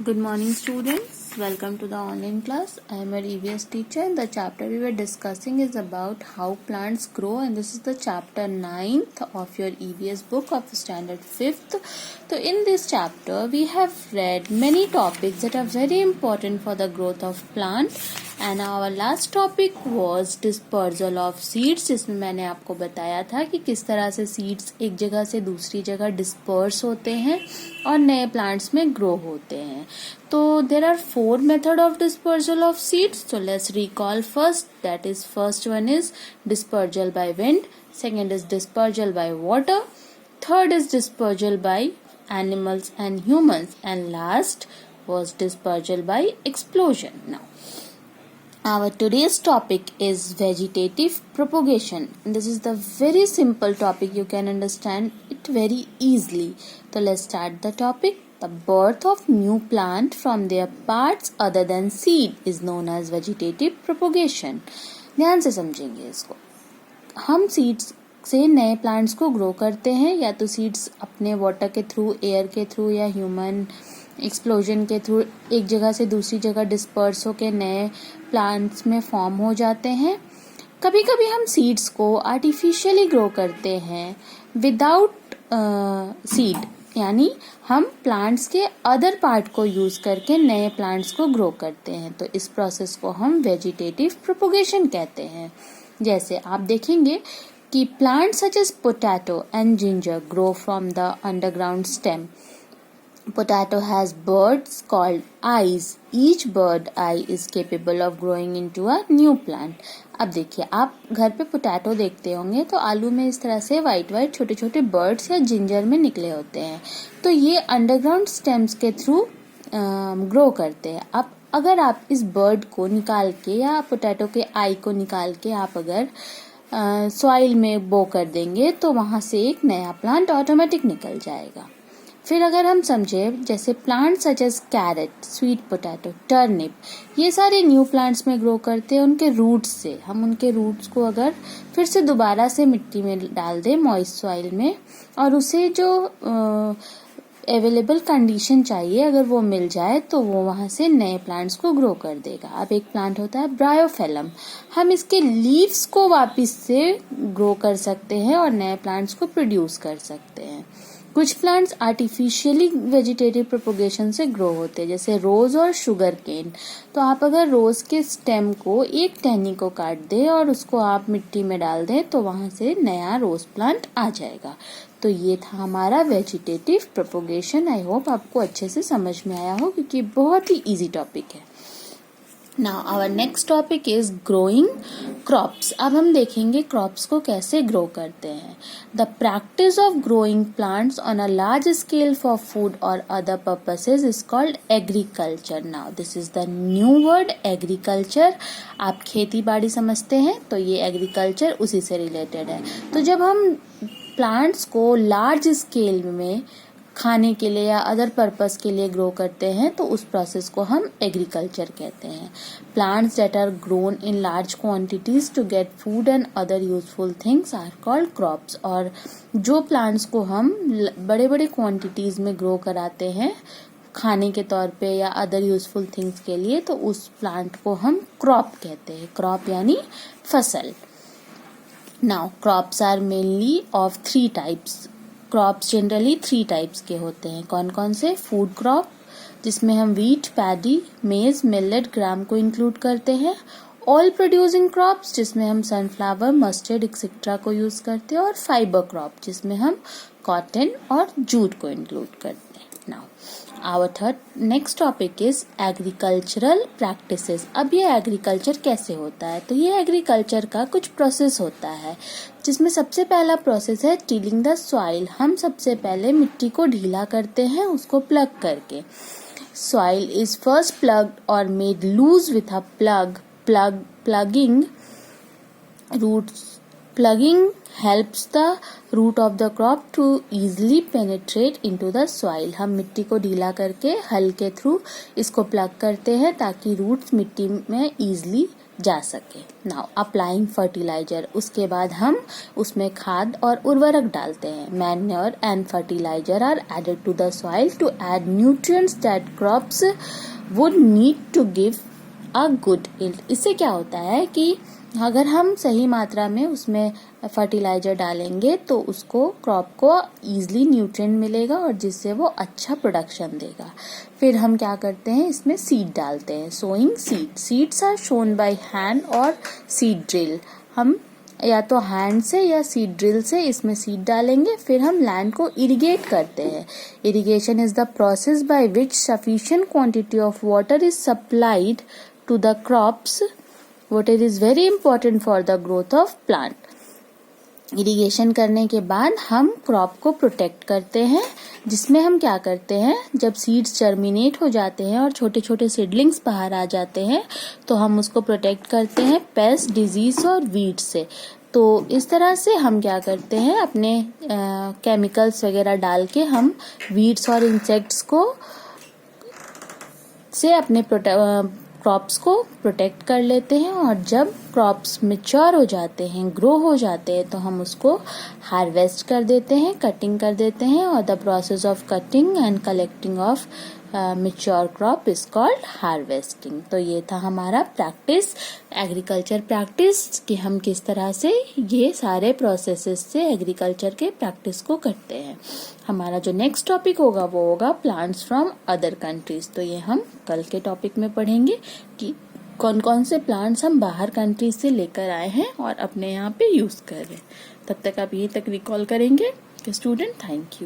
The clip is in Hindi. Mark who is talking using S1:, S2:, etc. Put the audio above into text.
S1: Good morning, students. Welcome to the online class. I am your EVS teacher. And the chapter we were discussing is about how plants grow, and this is the chapter 9th of your EVS book of standard 5th. So in this chapter we have read many topics that are very important for the growth of plant, and our last topic was dispersal of seeds, जिसमें मैंने आपको बताया था कि किस तरह से सीड्स एक जगह से दूसरी जगह डिस्पर्स होते हैं और नए प्लांट्स में ग्रो होते हैं. तो there are 4 method of dispersal of seeds. So let's recall first. That is, first one is dispersal by wind. Second is dispersal by water. Third is dispersal by animals and humans. And last was dispersal by explosion. Now, our today's topic is vegetative propagation. And this is the very simple topic. You can understand it very easily. So let's start the topic. The birth of new plant from their parts other than seed is known as vegetative propagation. ध्यान से समझेंगे इसको. हम सीड्स से नए प्लांट्स को ग्रो करते हैं, या तो सीड्स अपने वाटर के थ्रू, एयर के थ्रू या ह्यूमन एक्सप्लोजन के थ्रू एक जगह से दूसरी जगह डिस्पर्स होकर नए प्लांट्स में फॉर्म हो जाते हैं. कभी कभी हम सीड्स को आर्टिफिशियली ग्रो करते हैं विदाउट सीड, यानी हम प्लांट्स के अदर पार्ट को यूज करके नए प्लांट्स को ग्रो करते हैं. तो इस प्रोसेस को हम वेजिटेटिव प्रोपगेशन कहते हैं. जैसे आप देखेंगे कि plants such as potato and ginger grow from the underground stem. Potato has birds called eyes. Each bird eye is capable of growing into a new plant. अब देखिए, आप घर पे पोटैटो देखते होंगे तो आलू में इस तरह से वाइट वाइट छोटे छोटे बर्ड्स या जिंजर में निकले होते हैं. तो ये अंडरग्राउंड स्टेम्स के थ्रू ग्रो करते हैं. अब अगर आप इस बर्ड को निकाल के या पोटैटो के आई को निकाल के आप अगर सॉइल में बो कर देंगे तो वहां से एक नया प्लांट ऑटोमेटिक निकल जाएगा. फिर अगर हम समझे, जैसे plant such as carrot, sweet potato, turnip, ये सारे न्यू प्लांट्स में ग्रो करते हैं उनके रूट्स से. हम उनके रूट्स को अगर फिर से दोबारा से मिट्टी में डाल दें, मॉइस्ट सॉइल में, और उसे जो अवेलेबल कंडीशन चाहिए अगर वो मिल जाए तो वो वहां से नए प्लांट्स को ग्रो कर देगा. अब एक प्लांट होता है ब्रायोफेलम. हम इसके लीव्स को वापस से ग्रो कर सकते हैं और नए प्लांट्स को प्रोड्यूस कर सकते हैं. कुछ प्लांट्स आर्टिफिशियली वेजिटेटिव प्रोपगेशन से ग्रो होते हैं, जैसे रोज और शुगर केन. तो आप अगर रोज के स्टेम को एक टहनी को काट दें और उसको आप मिट्टी में डाल दें तो वहां से नया रोज प्लांट आ जाएगा. तो ये था हमारा वेजिटेटिव प्रोपगेशन. आई होप आपको अच्छे से समझ में आया हो, क्योंकि बहुत ही इजी टॉपिक है. Now our next topic is growing crops. अब हम देखेंगे क्रॉप्स को कैसे ग्रो करते हैं. The practice of growing plants on a large scale for food or other purposes is called agriculture. Now this is the new word agriculture. आप खेती बाड़ी समझते हैं तो ये एग्रीकल्चर उसी से रिलेटेड है. तो जब हम प्लांट्स को लार्ज स्केल में खाने के लिए या अदर पर्पस के लिए ग्रो करते हैं तो उस प्रोसेस को हम एग्रीकल्चर कहते हैं. Plants that are grown in large quantities to get food and other useful things are called crops. और जो प्लांट्स को हम बड़े बड़े क्वांटिटीज में ग्रो कराते हैं खाने के तौर पे या अदर यूजफुल थिंग्स के लिए, तो उस प्लांट को हम क्रॉप कहते हैं. क्रॉप यानी फसल. Now crops are mainly of 3 types. Crops generally 3 types के होते हैं. कौन कौन से? फूड क्रॉप, जिसमें हम वीट, पैडी, मेज, मिलेट, ग्राम को इंक्लूड करते हैं. ऑयल प्रोड्यूसिंग क्रॉप्स, जिसमें हम सनफ्लावर, मस्टर्ड एक्सेट्रा को यूज करते हैं. और फाइबर क्रॉप, जिसमें हम कॉटन और जूट को इंक्लूड करते हैं. Now our next topic is agricultural practices. अब ये एग्रीकल्चर कैसे होता है? तो ये एग्रीकल्चर का कुछ प्रोसेस होता है, जिसमें सबसे पहला प्रोसेस है टिलिंग द सॉइल. हम सबसे पहले मिट्टी को ढीला करते हैं उसको प्लग करके. सॉइल इज फर्स्ट प्लग्ड और made loose with a Plugging helps the root of the crop to easily penetrate into the soil. हम मिट्टी को ढीला करके हल के थ्रू इसको प्लग करते हैं ताकि रूट्स मिट्टी में easily जा सके। नाउ अप्लाइंग फर्टिलाइजर, उसके बाद हम उसमें खाद और उर्वरक डालते हैं। Manure and fertiliser are added to the soil to add nutrients that crops would need to give a good yield. इससे क्या होता है कि अगर हम सही मात्रा में उसमें फर्टिलाइजर डालेंगे तो उसको क्रॉप को ईजिली न्यूट्रिएंट मिलेगा और जिससे वो अच्छा प्रोडक्शन देगा। फिर हम क्या करते हैं, इसमें सीड डालते हैं। Sowing seed, seeds are sown by hand और सीड ड्रिल। हम या तो हैंड से या सीड ड्रिल से इसमें सीड डालेंगे। फिर हम लैंड को इरिगेट करते हैं। Irrigation is the process by which sufficient quantity of water is supplied to the crops. Water is very important for the growth of plant. Irrigation करने के बाद हम क्रॉप को प्रोटेक्ट करते हैं, जिसमें हम क्या करते हैं, जब सीड्स जर्मिनेट हो जाते हैं और छोटे छोटे सीडलिंग्स बाहर आ जाते हैं तो हम उसको प्रोटेक्ट करते हैं पेस्ट, डिजीज और वीड से। तो इस तरह से हम क्या करते हैं, अपने केमिकल्स वगैरह डाल के हम वीड्स और इंसेक्ट्स को से अपने क्रॉप्स को प्रोटेक्ट कर लेते हैं। और जब क्रॉप्स मैच्योर हो जाते हैं, ग्रो हो जाते हैं, तो हम उसको हार्वेस्ट कर देते हैं, कटिंग कर देते हैं। और the process of cutting and collecting of mature crop is called harvesting. तो ये था हमारा प्रैक्टिस, एग्रीकल्चर प्रैक्टिस, कि हम किस तरह से ये सारे प्रोसेसेस से एग्रीकल्चर के प्रैक्टिस को करते हैं। हमारा जो नेक्स्ट टॉपिक होगा वो होगा प्लांट्स फ्रॉम अदर कंट्रीज। तो ये हम कल के टॉपिक में पढ़ेंगे कि कौन कौन से प्लांट्स हम बाहर कंट्रीज से लेकर आए हैं और अपने यहाँ पे यूज कर रहे हैं। तब तक आप ये तक रिकॉल करेंगे कि स्टूडेंट, थैंक यू।